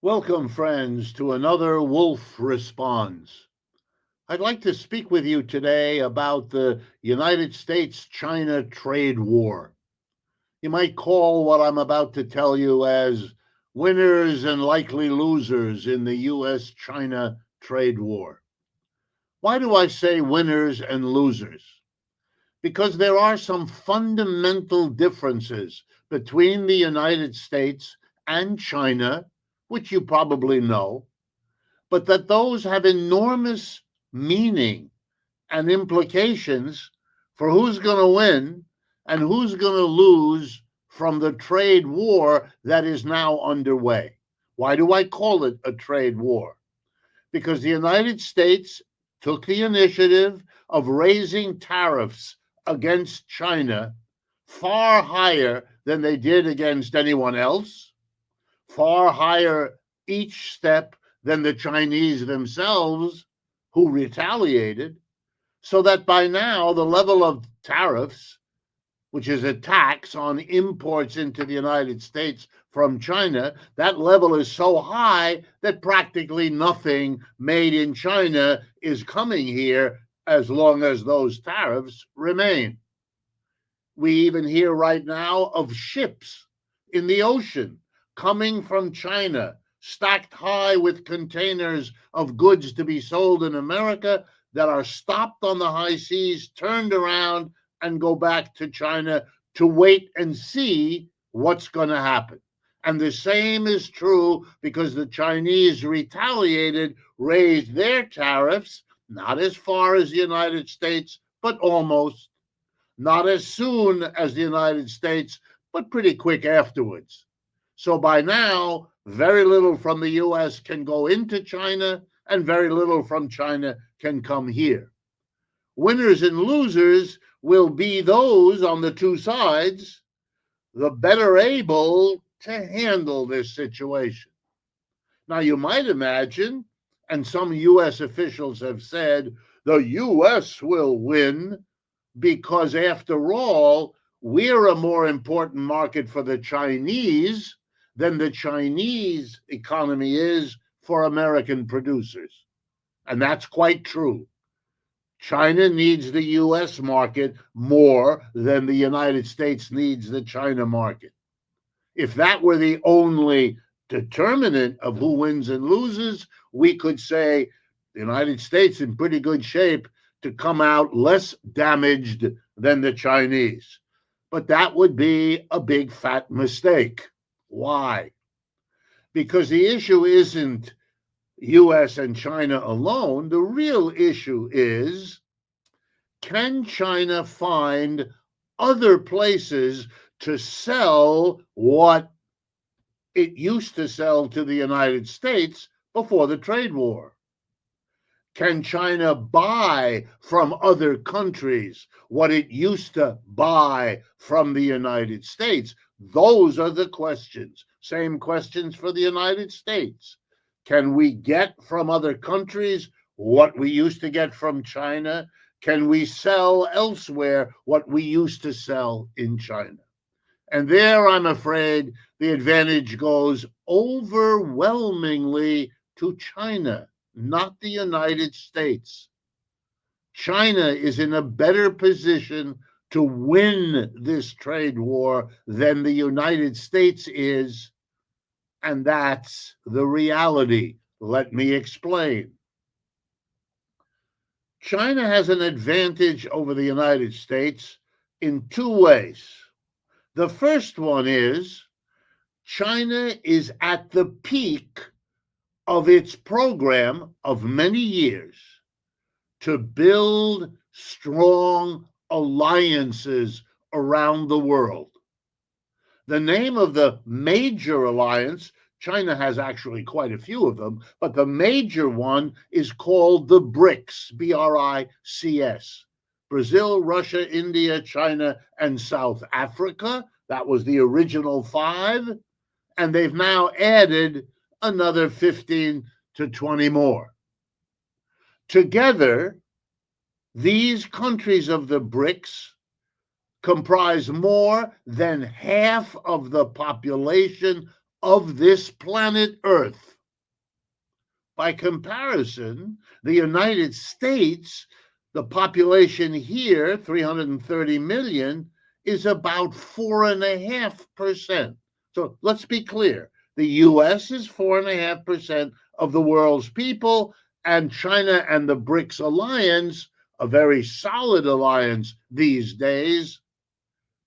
Welcome, friends, to another Wolff Responds. I'd like to speak with you today about the United States China trade war. You might call what I'm about to tell you as winners and likely losers in the U.S China trade war. Why do I say winners and losers? Because there are some fundamental differences between the United States and China, which you probably know, but that those have enormous meaning and implications for who's going to win and who's going to lose from the trade war that is now underway. Why do I call it a trade war? Because the United States took the initiative of raising tariffs against China far higher than they did against anyone else, far higher each step than the Chinese themselves, who retaliated, so that by now the level of tariffs, which is a tax on imports into the United States from China, that level is so high that practically nothing made in China is coming here as long as those tariffs remain. We even hear right now of ships in the ocean coming from China, stacked high with containers of goods to be sold in America that are stopped on the high seas, turned around, and go back to China to wait and see what's going to happen. And the same is true because the Chinese retaliated, raised their tariffs, not as far as the United States, but almost, not as soon as the United States, but pretty quick afterwards. So by now, very little from the US can go into China, and very little from China can come here. Winners and losers will be those on the two sides, the better able to handle this situation. Now, you might imagine, and some US officials have said, the US will win because, after all, we're a more important market for the Chinese than the Chinese economy is for American producers. And that's quite true. China needs the US market more than the United States needs the China market. If that were the only determinant of who wins and loses, we could say the United States in pretty good shape to come out less damaged than the Chinese. But that would be a big fat mistake. Why? Because the issue isn't US and China alone. The real issue is, can China find other places to sell what it used to sell to the United States before the trade war? Can China buy from other countries what it used to buy from the United States? Those are the questions. Same questions for the United States. Can we get from other countries what we used to get from China? Can we sell elsewhere what we used to sell in China? And there, I'm afraid, the advantage goes overwhelmingly to China, not the United States. China is in a better position to win this trade war than the United States is, and that's the reality. Let me explain. China has an advantage over the United States in two ways. The first one is China is at the peak of its program of many years to build strong alliances around the world. The name of the major alliance, China has actually quite a few of them, but the major one is called the BRICS, BRICS. Brazil, Russia, India, China, and South Africa. That was the original five. And they've now added another 15 to 20 more. Together, these countries of the BRICS comprise more than half of the population of this planet Earth. By comparison, the United States, the population here, 330 million, is about 4.5%. So let's be clear. The US is 4.5% of the world's people, and China and the BRICS alliance, a very solid alliance these days,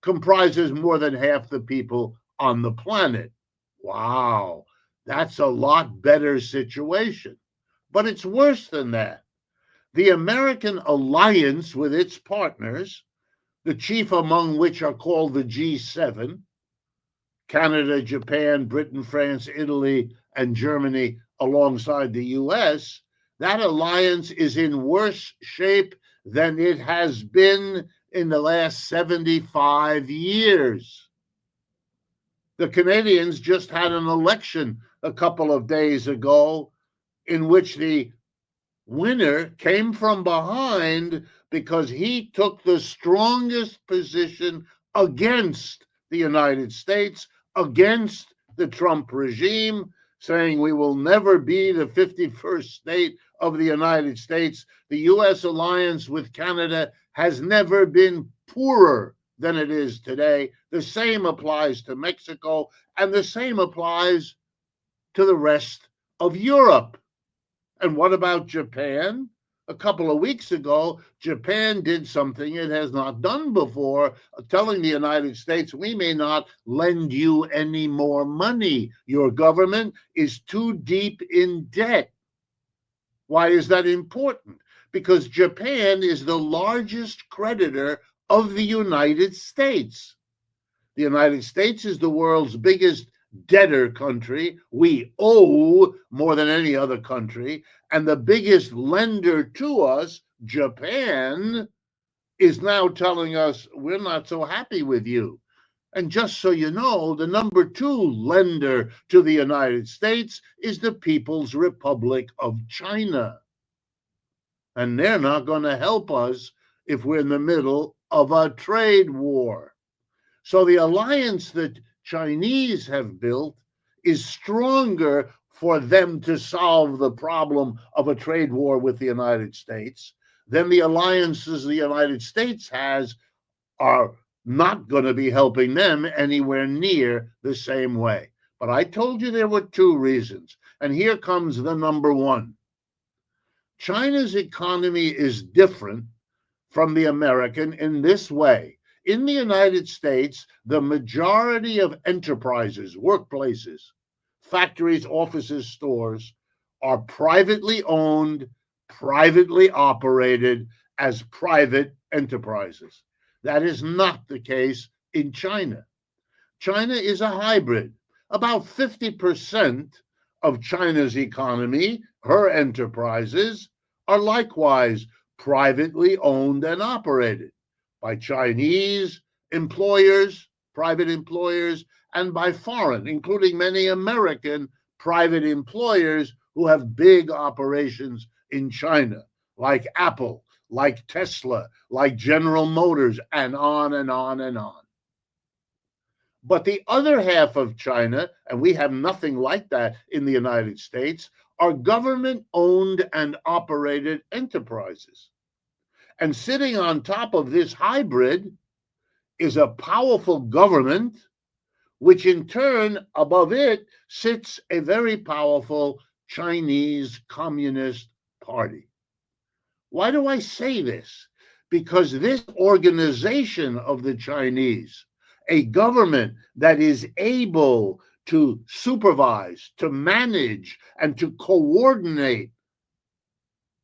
comprises more than half the people on the planet. Wow, that's a lot better situation. But it's worse than that. The American alliance with its partners, the chief among which are called the G7, Canada, Japan, Britain, France, Italy, and Germany alongside the US, that alliance is in worse shape than it has been in the last 75 years. The Canadians just had an election a couple of days ago in which the winner came from behind because he took the strongest position against the United States, against the Trump regime, saying we will never be the 51st state of the United States. The U.S. alliance with Canada has never been poorer than it is today. The same applies to Mexico, and the same applies to the rest of Europe. And what about Japan? A couple of weeks ago, Japan did something it has not done before, telling the United States, we may not lend you any more money. Your government is too deep in debt. Why is that important? Because Japan is the largest creditor of the United States. The United States is the world's biggest debtor country. We owe more than any other country. And the biggest lender to us, Japan, is now telling us we're not so happy with you. And just so you know, the number 2 lender to the United States is the People's Republic of China. And they're not going to help us if we're in the middle of a trade war. So the alliance that Chinese have built is stronger for them to solve the problem of a trade war with the United States than the alliances the United States has are not going to be helping them anywhere near the same way. But I told you there were 2 reasons. And here comes the number 1. China's economy is different from the American in this way. In the United States, the majority of enterprises, workplaces, factories, offices, stores are privately owned, privately operated as private enterprises. That is not the case in China. China is a hybrid. About 50% of China's economy, her enterprises, are likewise privately owned and operated by Chinese employers, private employers, and by foreign, including many American private employers who have big operations in China, like Apple, like Tesla, like General Motors, and on and on and on. But the other half of China, and we have nothing like that in the United States, are government-owned and operated enterprises. And sitting on top of this hybrid is a powerful government, which in turn, above it, sits a very powerful Chinese Communist Party. Why do I say this? Because this organization of the Chinese, a government that is able to supervise, to manage, and to coordinate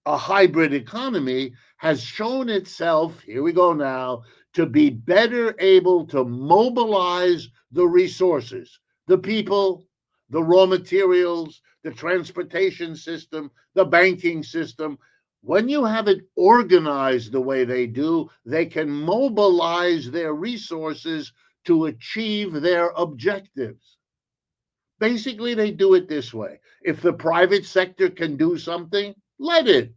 a hybrid economy, has shown itself, here we go now, to be better able to mobilize the resources, the people, the raw materials, the transportation system, the banking system. When you have it organized the way they do, they can mobilize their resources to achieve their objectives. Basically, they do it this way. If the private sector can do something, let it.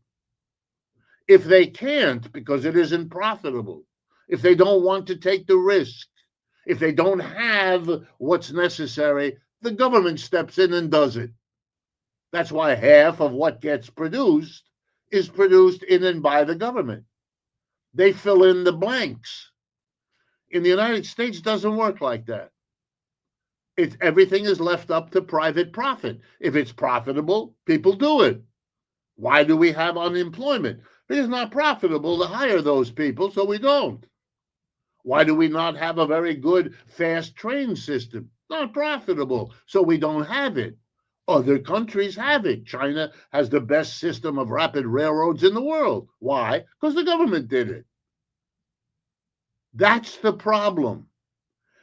If they can't, because it isn't profitable, if they don't want to take the risk, if they don't have what's necessary, The government steps in and does it. That's why half of what gets produced is produced in and by the government. They fill in the blanks. In the United States, it doesn't work like that. Everything is left up to private profit. If it's profitable, people do it. Why do we have unemployment? Because it's not profitable to hire those people, so we don't. Why do we not have a very good fast train system? Not profitable, so we don't have it. Other countries have it. China has the best system of rapid railroads in the world. Why? Because the government did it. That's the problem.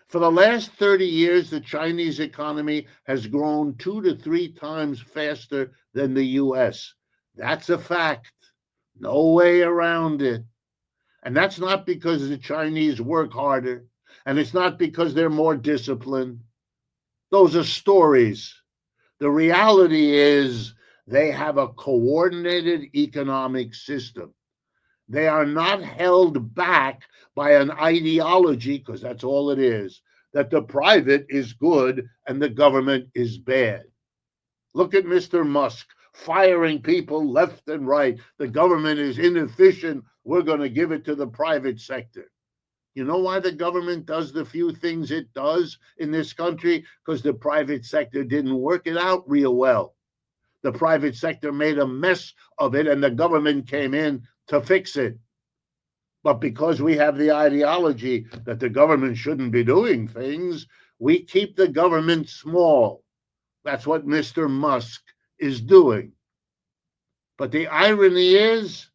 For the last 30 years, the Chinese economy has grown 2 to 3 times faster than the U.S. That's a fact. No way around it. And that's not because the Chinese work harder, and it's not because they're more disciplined. Those are stories. The reality is they have a coordinated economic system. They are not held back by an ideology, because that's all it is, that the private is good and the government is bad. Look at Mr. Musk firing people left and right. The government is inefficient. We're going to give it to the private sector. You know why the government does the few things it does in this country? Because the private sector didn't work it out real well. The private sector made a mess of it, and the government came in to fix it. But because we have the ideology that the government shouldn't be doing things, we keep the government small. That's what Mr. Musk is doing. But the irony is,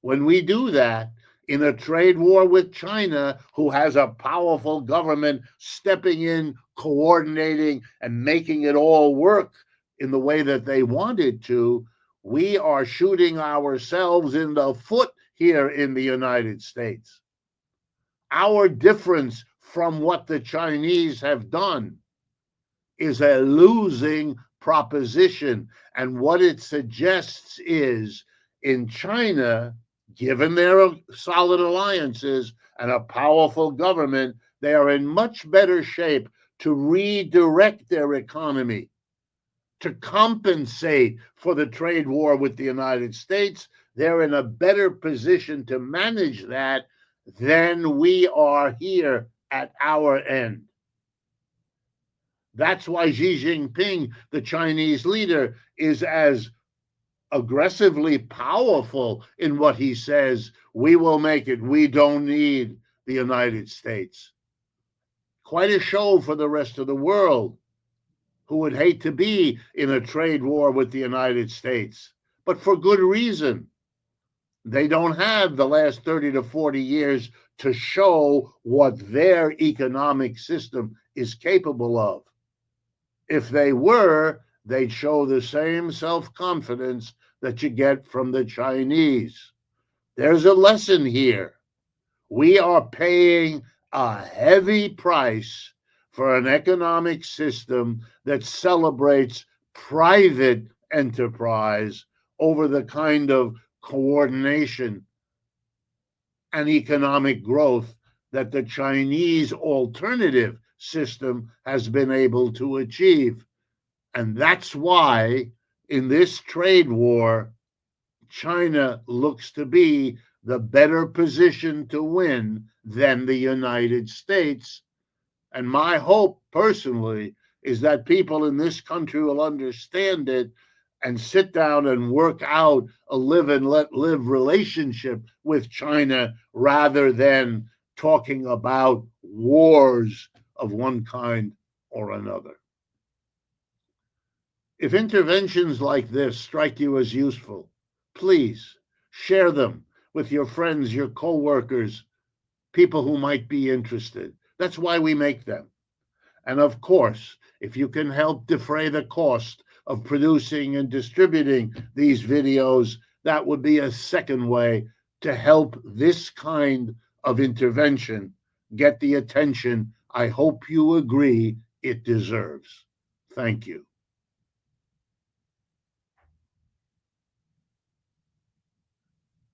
when we do that in a trade war with China, who has a powerful government stepping in, coordinating, and making it all work in the way that they want it to, we are shooting ourselves in the foot here in the United States. Our difference from what the Chinese have done is a losing proposition. And what it suggests is, in China, given their solid alliances and a powerful government, they are in much better shape to redirect their economy, to compensate for the trade war with the United States. They're in a better position to manage that than we are here at our end. That's why Xi Jinping, the Chinese leader, is as aggressively powerful in what he says. We will make it. We don't need the United States. Quite a show for the rest of the world, who would hate to be in a trade war with the United States, but for good reason. They don't have the last 30 to 40 years to show what their economic system is capable of. If they were, they'd show the same self-confidence that you get from the Chinese. There's a lesson here. We are paying a heavy price for an economic system that celebrates private enterprise over the kind of coordination and economic growth that the Chinese alternative system has been able to achieve. And that's why in this trade war, China looks to be the better position to win than the United States. And my hope personally is that people in this country will understand it and sit down and work out a live and let live relationship with China rather than talking about wars of one kind or another. If interventions like this strike you as useful, please share them with your friends, your coworkers, people who might be interested. That's why we make them. And of course, if you can help defray the cost of producing and distributing these videos, that would be a second way to help this kind of intervention get the attention I hope you agree it deserves. Thank you.